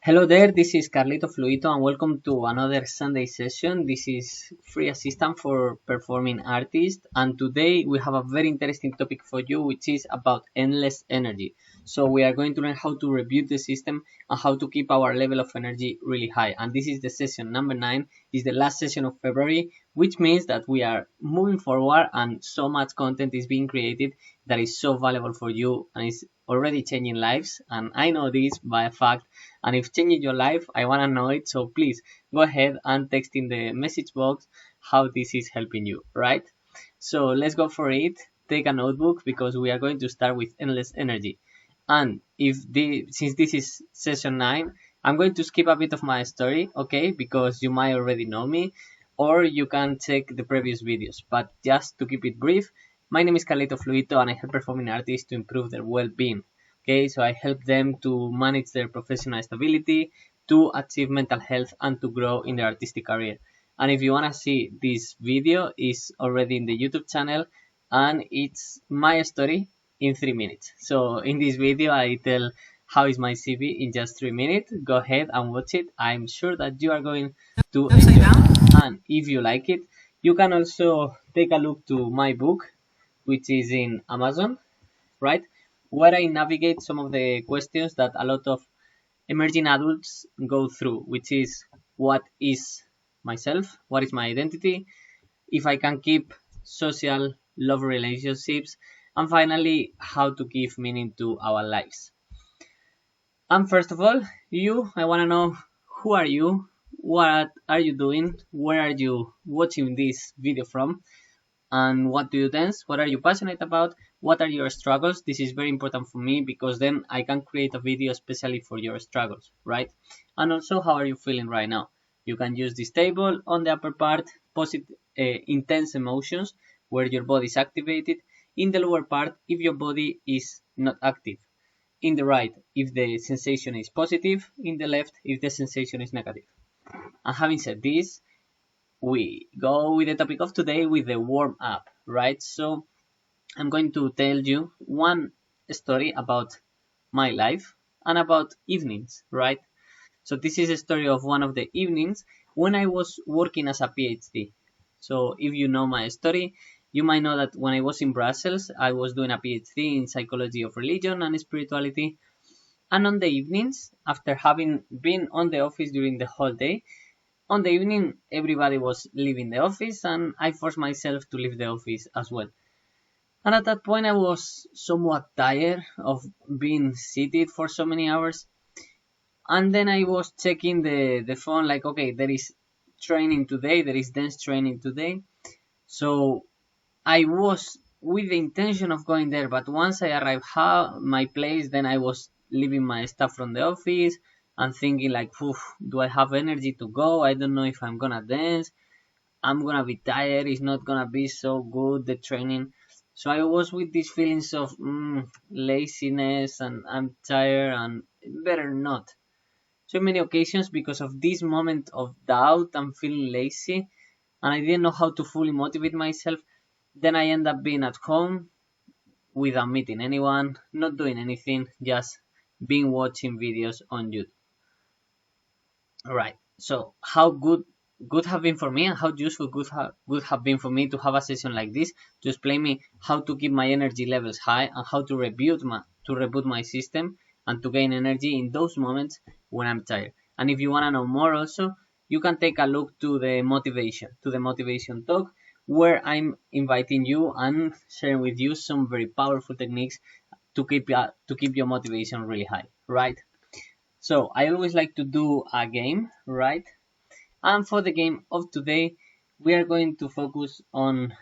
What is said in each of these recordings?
Hello there, this is Carlito Fluito and welcome to another Sunday session. This is Free Assistant for Performing Artists, and today we have a very interesting topic for you, which is about endless energy. So we are going to learn how to review the system and how to keep our level of energy really high. And this is the session number 9, is the last session of February, which means that we are moving forward and so much content is being created that is so valuable for you and is already changing lives. And I know this by a fact, and if changing your life, I want to know it. So please go ahead and text in the message box how this is helping you, right? So let's go for it. Take a notebook because we are going to start with endless energy. And since this is session 9, I'm going to skip a bit of my story, okay? Because you might already know me, or you can check the previous videos. But just to keep it brief, my name is Carlito Fluito and I help performing artists to improve their well-being. Okay, so I help them to manage their professional stability, to achieve mental health, and to grow in their artistic career. And if you want to see this video, is already in the YouTube channel, and it's my story in 3 minutes. So in this video, I tell how is my CV in just 3 minutes. Go ahead and watch it. I'm sure that you are going to enjoy it. And if you like it, you can also take a look to my book, which is in Amazon, right? Where I navigate some of the questions that a lot of emerging adults go through, which is what is myself, what is my identity, if I can keep social love relationships, and finally, how to give meaning to our lives. And first of all, I want to know who are you, what are you doing, where are you watching this video from, and what do you dance, what are you passionate about, what are your struggles. This is very important for me because then I can create a video especially for your struggles, right? And also, how are you feeling right now? You can use this table on the upper part, positive intense emotions where your body is activated, in the lower part if your body is not active, in the right if the sensation is positive, in the left if the sensation is negative. And having said this, we go with the topic of today with the warm up, right? So I'm going to tell you one story about my life and about evenings, right? So this is a story of one of the evenings when I was working as a PhD. So if you know my story, you might know that when I was in Brussels, I was doing a PhD in psychology of religion and spirituality. And on the evenings, after having been on the office during the whole day, on the evening, everybody was leaving the office, and I forced myself to leave the office as well. And at that point, I was somewhat tired of being seated for so many hours. And then I was checking the phone, like, okay, there is training today, there is dance training today. So I was with the intention of going there, but once I arrived at my place, then I was leaving my stuff from the office and thinking like, do I have energy to go? I don't know if I'm gonna dance. I'm gonna be tired. It's not gonna be so good, the training. So I was with these feelings of laziness and I'm tired and better not. So many occasions because of this moment of doubt and feeling lazy and I didn't know how to fully motivate myself. Then I end up being at home without meeting anyone, not doing anything, just being watching videos on YouTube. Alright, so how good have been for me and how useful would have been for me to have a session like this to explain me how to keep my energy levels high and how to reboot my system and to gain energy in those moments when I'm tired. And if you want to know more also, you can take a look to the motivation talk where I'm inviting you and sharing with you some very powerful techniques to keep your motivation really high, right? So I always like to do a game, right? And for the game of today, we are going to focus on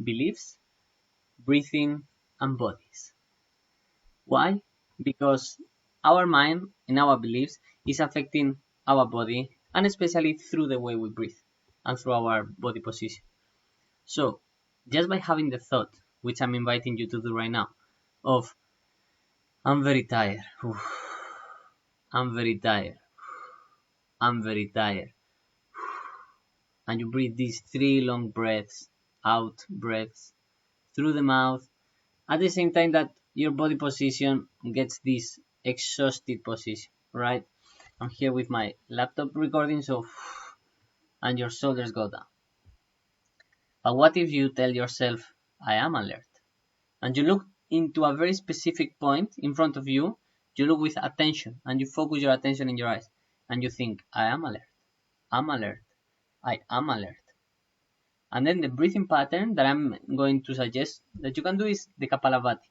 beliefs, breathing, and bodies. Why? Because our mind and our beliefs is affecting our body, and especially through the way we breathe and through our body position. So, just by having the thought, which I'm inviting you to do right now, of I'm very tired, I'm very tired, I'm very tired, and you breathe these 3 long breaths, out breaths, through the mouth, at the same time that your body position gets this exhausted position, right? I'm here with my laptop recording, so and your shoulders go down. But what if you tell yourself, I am alert? And you look into a very specific point in front of you, you look with attention and you focus your attention in your eyes and you think, I am alert, I'm alert, I am alert. And then the breathing pattern that I'm going to suggest that you can do is the Kapalabhati.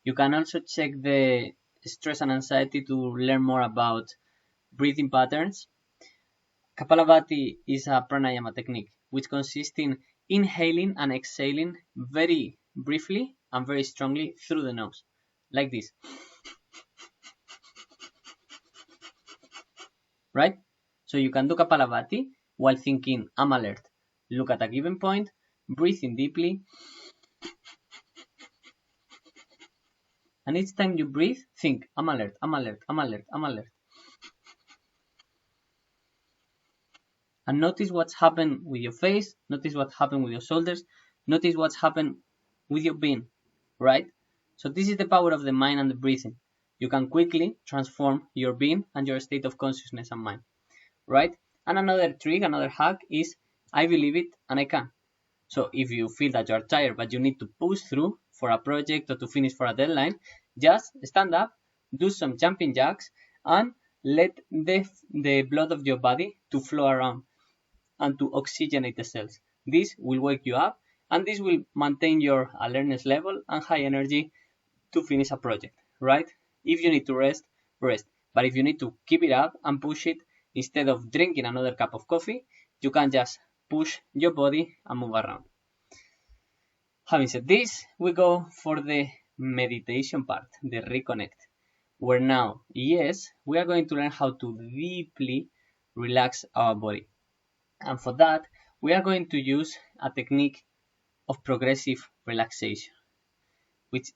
You can also check the stress and anxiety to learn more about breathing patterns. Kapalabhati is a pranayama technique which consists in inhaling and exhaling very briefly and very strongly through the nose, like this. Right? So you can do Kapalabhati while thinking, I'm alert. Look at a given point, breathe in deeply, and each time you breathe, think, I'm alert, I'm alert, I'm alert, I'm alert. And notice what's happened with your face, notice what happened with your shoulders, notice what's happened with your being, right? So this is the power of the mind and the breathing. You can quickly transform your being and your state of consciousness and mind, right? And another trick, another hack is I believe it and I can. So if you feel that you're tired but you need to push through for a project or to finish for a deadline, just stand up, do some jumping jacks, and let the blood of your body to flow around and to oxygenate the cells. This will wake you up and this will maintain your alertness level and high energy to finish a project, right? If you need to rest, rest. But if you need to keep it up and push it, instead of drinking another cup of coffee, you can just push your body and move around. Having said this, we go for the meditation part, the reconnect, where now, yes, we are going to learn how to deeply relax our body. And for that, we are going to use a technique of progressive relaxation, which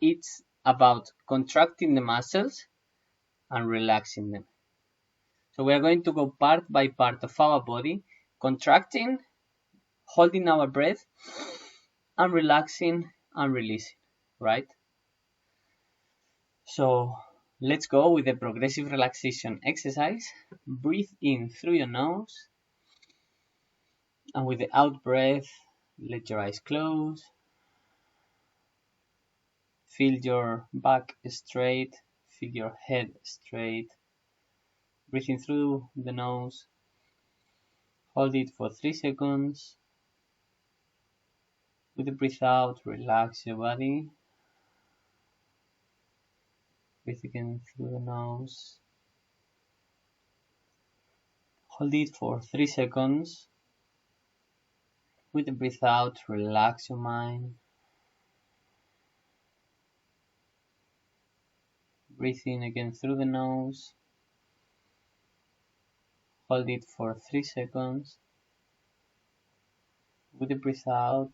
is about contracting the muscles and relaxing them. So we are going to go part by part of our body, contracting, holding our breath, and relaxing and releasing, right? So let's go with the progressive relaxation exercise. Breathe in through your nose, and with the out breath, let your eyes close. Feel your back straight, feel your head straight. Breathing through the nose. Hold it for 3 seconds. With the breath out, relax your body. Breathe again through the nose. Hold it for 3 seconds. With the breath out, relax your mind. Breathe in again through the nose. Hold it for 3 seconds. With the breath out,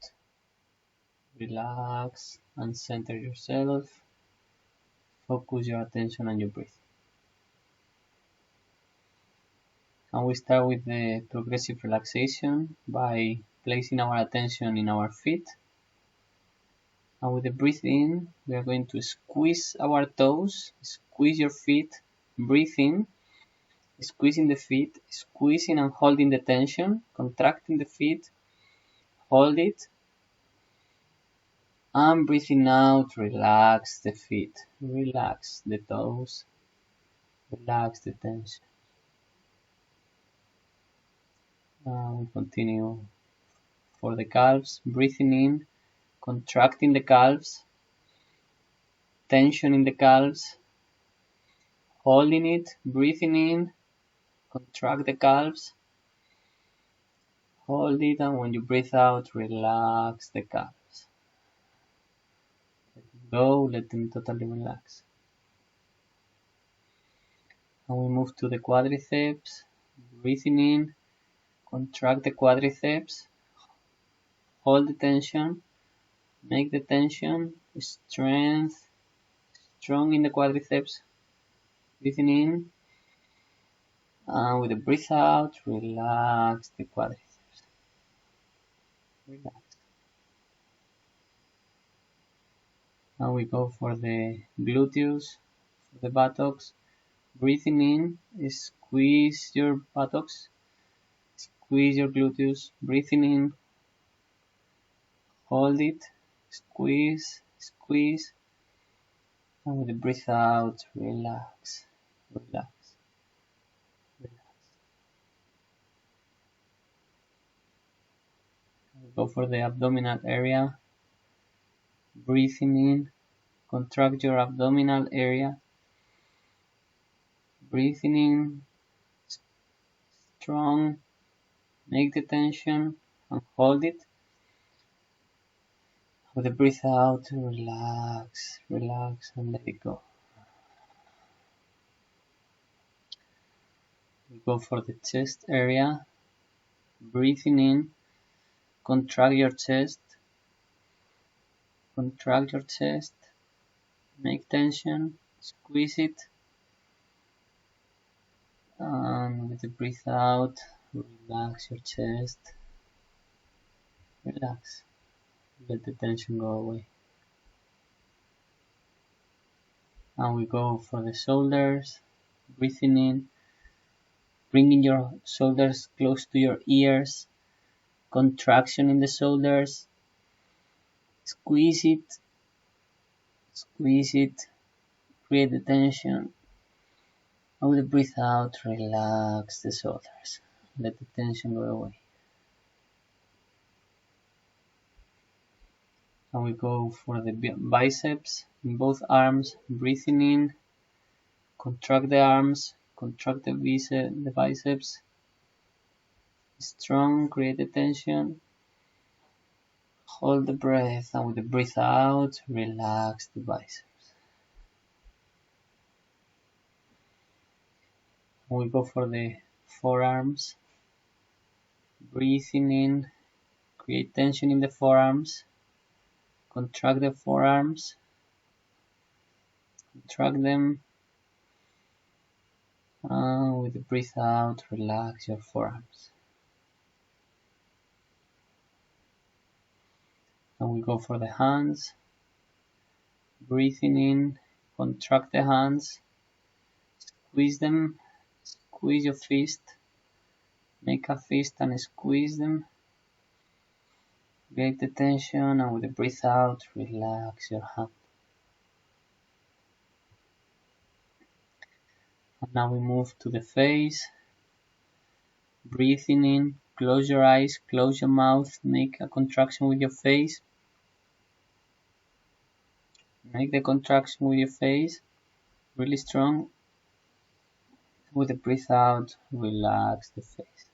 relax and center yourself. Focus your attention on your breath. And we start with the progressive relaxation by placing our attention in our feet. And with the breath in, we are going to squeeze our toes, squeeze your feet, breathe in, squeezing the feet, squeezing and holding the tension, contracting the feet, hold it, and breathing out, relax the feet, relax the toes, relax the tension. We continue for the calves, breathing in, contracting the calves, tension in the calves, holding it, breathing in, contract the calves, hold it, and when you breathe out, relax the calves. Let them go, let them totally relax. And we move to the quadriceps, breathing in, contract the quadriceps, hold the tension, make the tension, strength, strong in the quadriceps, breathing in, and with the breath out, relax the quadriceps. Relax. And we go for the gluteus, for the buttocks, Breathing in, squeeze your buttocks, squeeze your gluteus. Breathing in, hold it, squeeze, squeeze. And with the breath out, relax, relax, relax. Go for the abdominal area. Breathing in, contract your abdominal area. Breathing in, strong, make the tension and hold it. With the breath out, relax, relax and let it go. We go for the chest area. Breathing in, contract your chest, make tension, squeeze it, and with the breath out, relax your chest, relax, let the tension go away. And we go for the shoulders. Breathing in, bringing your shoulders close to your ears, contraction in the shoulders, squeeze it, create the tension, and with the breath out, relax the shoulders, let the tension go away. And we go for the biceps in both arms. Breathing in, contract the arms, contract the biceps, strong, create the tension, hold the breath, and with the breath out, relax the biceps. We go for the forearms. Breathing in, create tension in the forearms, contract the forearms, contract them, and with the breath out, relax your forearms. And we go for the hands. Breathing in, contract the hands, squeeze them, squeeze your fist, make a fist and squeeze them, create the tension, and with the breath out, relax your hand. And now we move to the face. Breathing in, close your eyes, close your mouth, make a contraction with your face. Make the contraction with your face really strong. With the breath out, relax the face.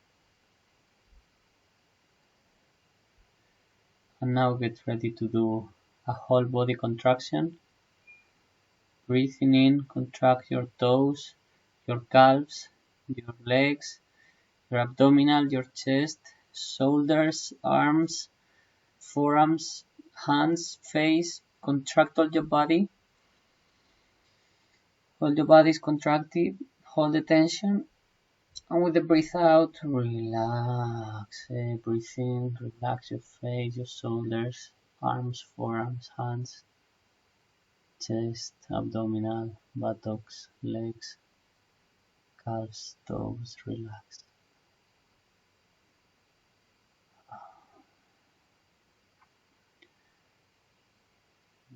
And now get ready to do a whole body contraction. Breathing in, contract your toes, your calves, your legs, your abdominal, your chest, shoulders, arms, forearms, hands, face. Contract all your body. All your body is contracted. Hold the tension. And with the breath out, relax. Breathe in, relax your face, your shoulders, arms, forearms, hands, chest, abdominal, buttocks, legs, calves, toes, relax.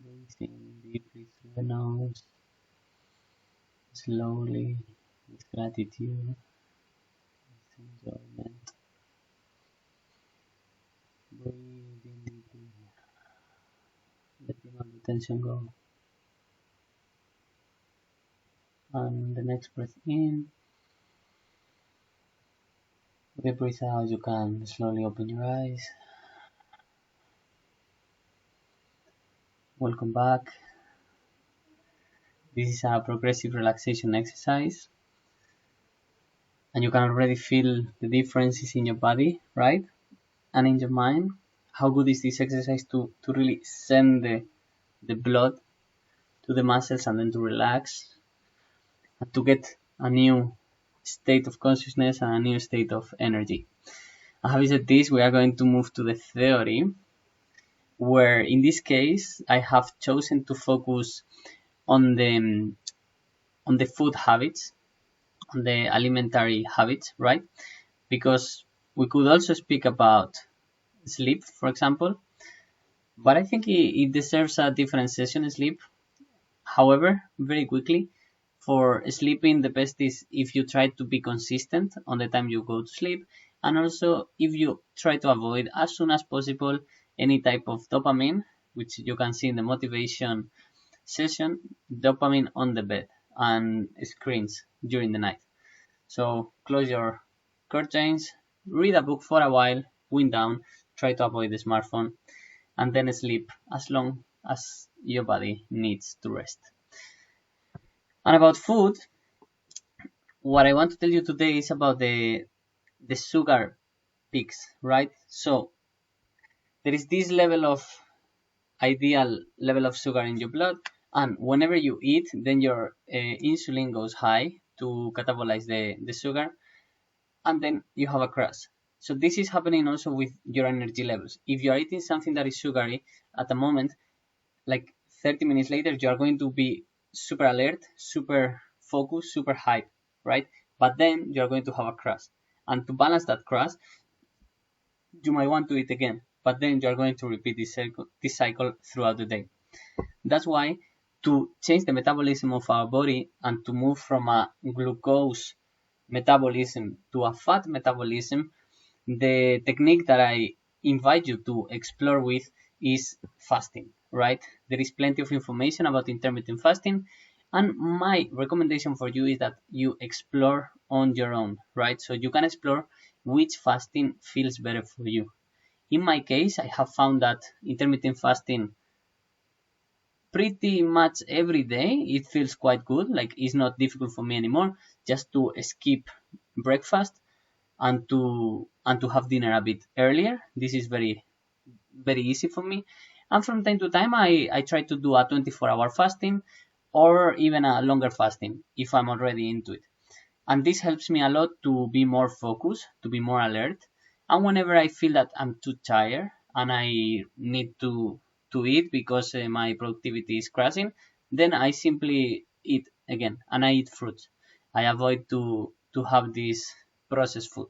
Breathe in deeply through the nose, slowly, with gratitude, with enjoyment. Breathe in deeply, letting all the tension go. And the next breath in. With the breath out, you can slowly open your eyes. Welcome back. This is a progressive relaxation exercise. And you can already feel the differences in your body, right? And in your mind. How good is this exercise to really send the blood to the muscles and then to relax and to get a new state of consciousness and a new state of energy. And having said this, we are going to move to the theory, where in this case I have chosen to focus on the food habits, on the alimentary habits, right? Because we could also speak about sleep, for example, but I think it deserves a different session, sleep. However, very quickly, for sleeping, the best is if you try to be consistent on the time you go to sleep, and also if you try to avoid as soon as possible any type of dopamine, which you can see in the motivation session, dopamine on the bed and screens during the night. So close your curtains, read a book for a while, wind down, try to avoid the smartphone, and then sleep as long as your body needs to rest. And about food, what I want to tell you today is about the sugar peaks, right? So there is this level of ideal level of sugar in your blood, and whenever you eat, then your insulin goes high to catabolize the sugar, and then you have a crash. So this is happening also with your energy levels. If you are eating something that is sugary at the moment, like 30 minutes later, you are going to be super alert, super focused, super hype, right? But then you are going to have a crash. And to balance that crash, you might want to eat again. But then you are going to repeat this cycle throughout the day. That's why to change the metabolism of our body and to move from a glucose metabolism to a fat metabolism, the technique that I invite you to explore with is fasting, right? There is plenty of information about intermittent fasting, and my recommendation for you is that you explore on your own, right? So you can explore which fasting feels better for you. In my case, I have found that intermittent fasting pretty much every day it feels quite good, like it's not difficult for me anymore just to skip breakfast and to have dinner a bit earlier. This is very easy for me. And from time to time, I try to do a 24-hour fasting or even a longer fasting if I'm already into it. And this helps me a lot to be more focused, to be more alert. And whenever I feel that I'm too tired and I need to eat because my productivity is crashing, then I simply eat again and I eat fruits. I avoid to have this processed food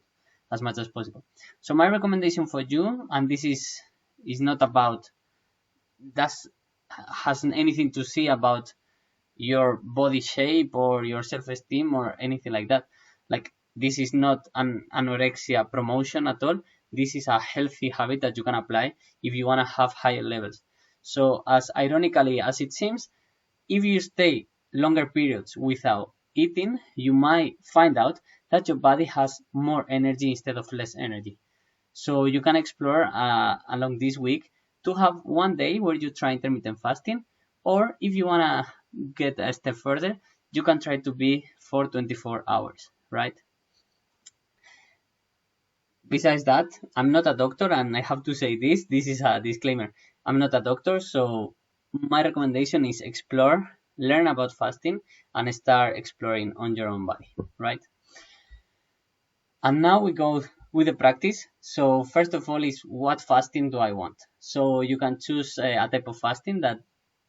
as much as possible. So my recommendation for you, and this is not about that hasn't anything to see about your body shape or your self-esteem or anything like that. Like this is not an anorexia promotion at all. This is a healthy habit that you can apply if you want to have higher levels. So as ironically as it seems, if you stay longer periods without eating, you might find out that your body has more energy instead of less energy. So you can explore along this week to have one day where you try intermittent fasting, or if you want to get a step further, you can try to be for 24 hours, right? Besides that, I'm not a doctor, and I have to say this is a disclaimer. I'm not a doctor, so my recommendation is explore, learn about fasting, and start exploring on your own body, right? And now we go with the practice. So first of all is what fasting do I want? So you can choose a type of fasting that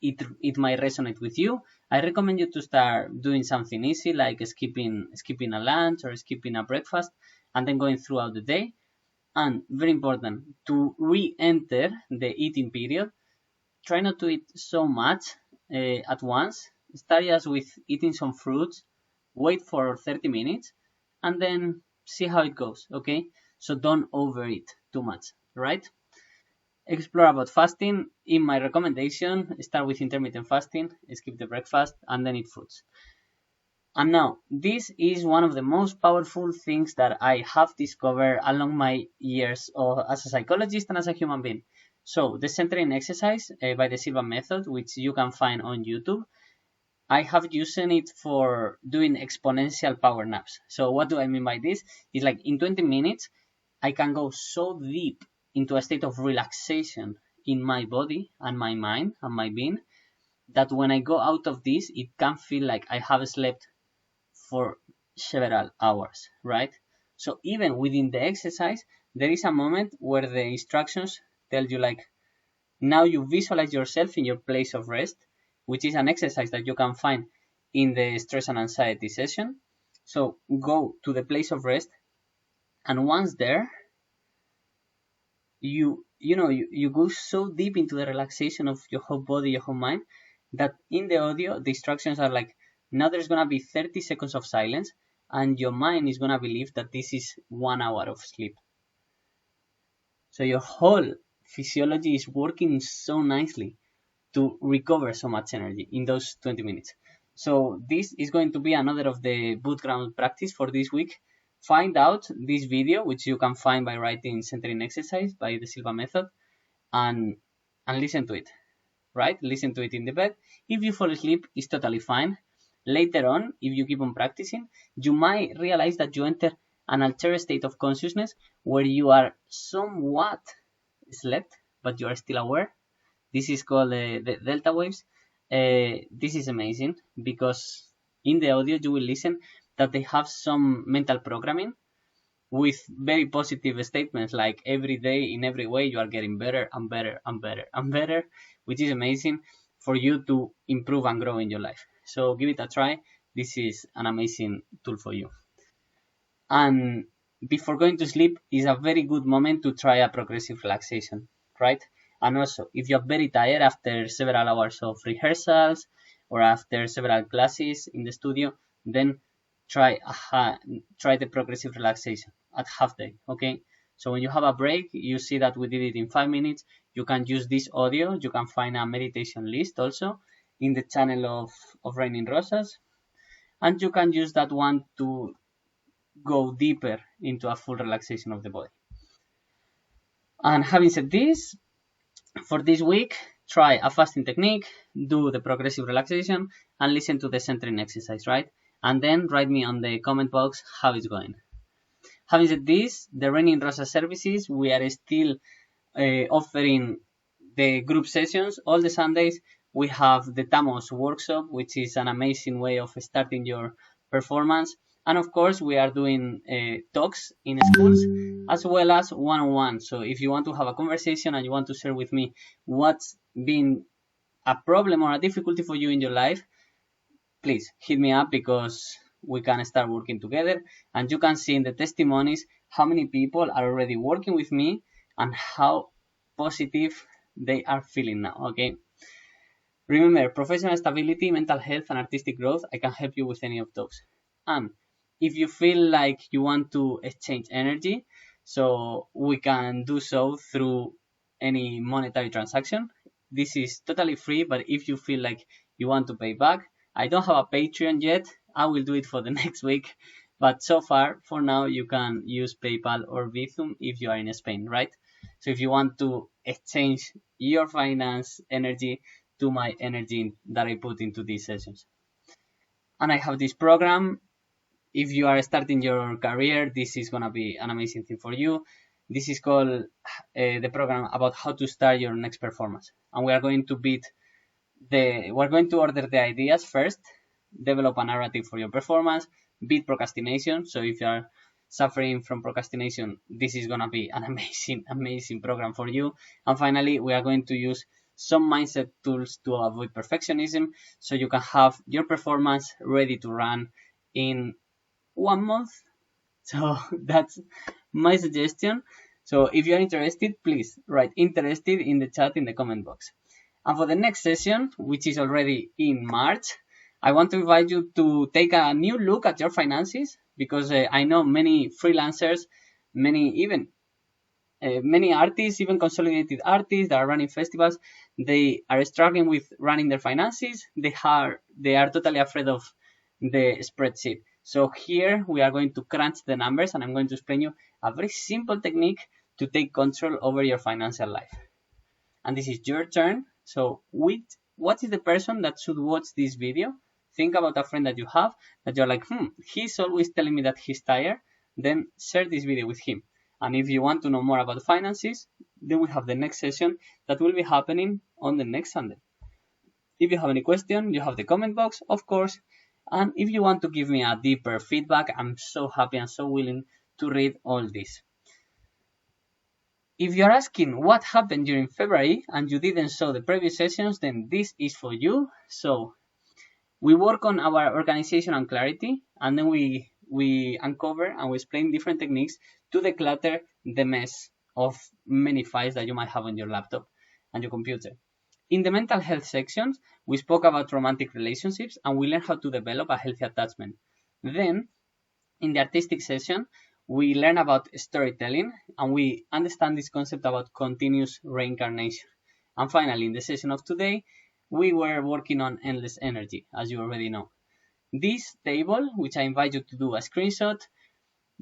it might resonate with you. I recommend you to start doing something easy like skipping a lunch or skipping a breakfast and then going throughout the day. And very important, to re-enter the eating period, try not to eat so much at once. Start just with eating some fruits, wait for 30 minutes, and then see how it goes, okay? So don't overeat too much, right? Explore about fasting. In my recommendation, start with intermittent fasting, skip the breakfast, and then eat fruits. And now, this is one of the most powerful things that I have discovered along my years as a psychologist and as a human being. So, the centering exercise by the Silva method, which you can find on YouTube, I have used it for doing exponential power naps. So, what do I mean by this? It's like in 20 minutes, I can go so deep into a state of relaxation in my body and my mind and my being that when I go out of this, it can feel like I have slept for several hours, right? So even within the exercise, there is a moment where the instructions tell you like, now you visualize yourself in your place of rest, which is an exercise that you can find in the stress and anxiety session. So go to the place of rest, and once there, you go so deep into the relaxation of your whole body, your whole mind, that in the audio the instructions are like, now there's gonna be 30 seconds of silence, and your mind is gonna believe that this is 1 hour of sleep. So your whole physiology is working so nicely to recover so much energy in those 20 minutes. So this is going to be another of the bootcamp practice for this week. Find out this video, which you can find by writing centering exercise by the Silva method, and listen to it, right? Listen to it in the bed. If you fall asleep, it's totally fine. Later on, if you keep on practicing, you might realize that you enter an altered state of consciousness where you are somewhat slept, but you are still aware. This is called the delta waves. This is amazing because in the audio you will listen that they have some mental programming with very positive statements like every day in every way you are getting better and better and better and better, which is amazing for you to improve and grow in your life. So give it a try. This is an amazing tool for you. And before going to sleep is a very good moment to try a progressive relaxation, right? And also, if you're very tired after several hours of rehearsals or after several classes in the studio, then try the progressive relaxation at half day, okay? So when you have a break, you see that we did it in 5 minutes. You can use this audio. You can find a meditation list also in the channel of Raining Rosas. And you can use that one to go deeper into a full relaxation of the body. And having said this, for this week, try a fasting technique, do the progressive relaxation, and listen to the centering exercise, right? And then write me on the comment box how it's going. Having said this, the Raining Rosa services, we are still offering the group sessions all the Sundays. We have the Tamos workshop, which is an amazing way of starting your performance. And of course, we are doing talks in schools as well as one-on-one. So if you want to have a conversation and you want to share with me what's been a problem or a difficulty for you in your life, please hit me up because we can start working together. And you can see in the testimonies how many people are already working with me and how positive they are feeling now, okay? Remember, professional stability, mental health, and artistic growth, I can help you with any of those. And if you feel like you want to exchange energy, so we can do so through any monetary transaction. This is totally free, but if you feel like you want to pay back, I don't have a Patreon yet. I will do it for the next week. But so far, for now, you can use PayPal or Bizum if you are in Spain, right? So if you want to exchange your finance energy to my energy that I put into these sessions. And I have this program. If you are starting your career, this is going to be an amazing thing for you. This is called the program about how to start your next performance. And we are going to we're going to order the ideas first, develop a narrative for your performance, beat procrastination. So if you are suffering from procrastination, this is going to be an amazing program for you. And finally, we are going to use some mindset tools to avoid perfectionism so you can have your performance ready to run in 1 month. So that's my suggestion. So if you're interested, please write interested in the chat in the comment box. And for the next session, which is already in March, I want to invite you to take a new look at your finances because I know many freelancers, many artists, even consolidated artists that are running festivals, they are struggling with running their finances. They are totally afraid of the spreadsheet. So here we are going to crunch the numbers and I'm going to explain you a very simple technique to take control over your financial life. And this is your turn. So what is the person that should watch this video? Think about a friend that you have that you're like, he's always telling me that he's tired. Then share this video with him. And if you want to know more about finances, then we have the next session that will be happening on the next Sunday. If you have any question, you have the comment box, of course. And if you want to give me a deeper feedback, I'm so happy and so willing to read all this. If you're asking what happened during February and you didn't saw the previous sessions, then this is for you. So we work on our organization and clarity, and then we we uncover and we explain different techniques to declutter the mess of many files that you might have on your laptop and your computer. In the mental health sections, we spoke about romantic relationships and we learned how to develop a healthy attachment. Then, in the artistic session, we learn about storytelling and we understand this concept about continuous reincarnation. And finally, in the session of today, we were working on endless energy, as you already know. This table, which I invite you to do a screenshot,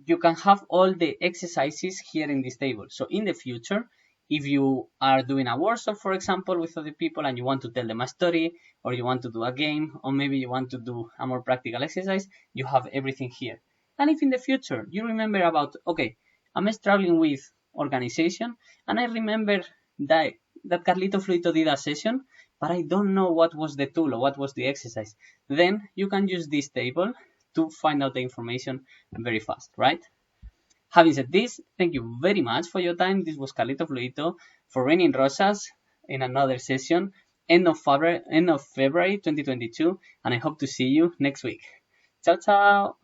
you can have all the exercises here in this table. So in the future, if you are doing a workshop, for example, with other people and you want to tell them a story, or you want to do a game, or maybe you want to do a more practical exercise, you have everything here. And if in the future you remember about, okay, I'm struggling with organization, and I remember that Carlito Fluito did a session, but I don't know what was the tool or what was the exercise, then you can use this table to find out the information very fast, right? Having said this, thank you very much for your time. This was Carlito Fluito for Raining Rosas in another session, end of February 2022, and I hope to see you next week. Ciao, ciao!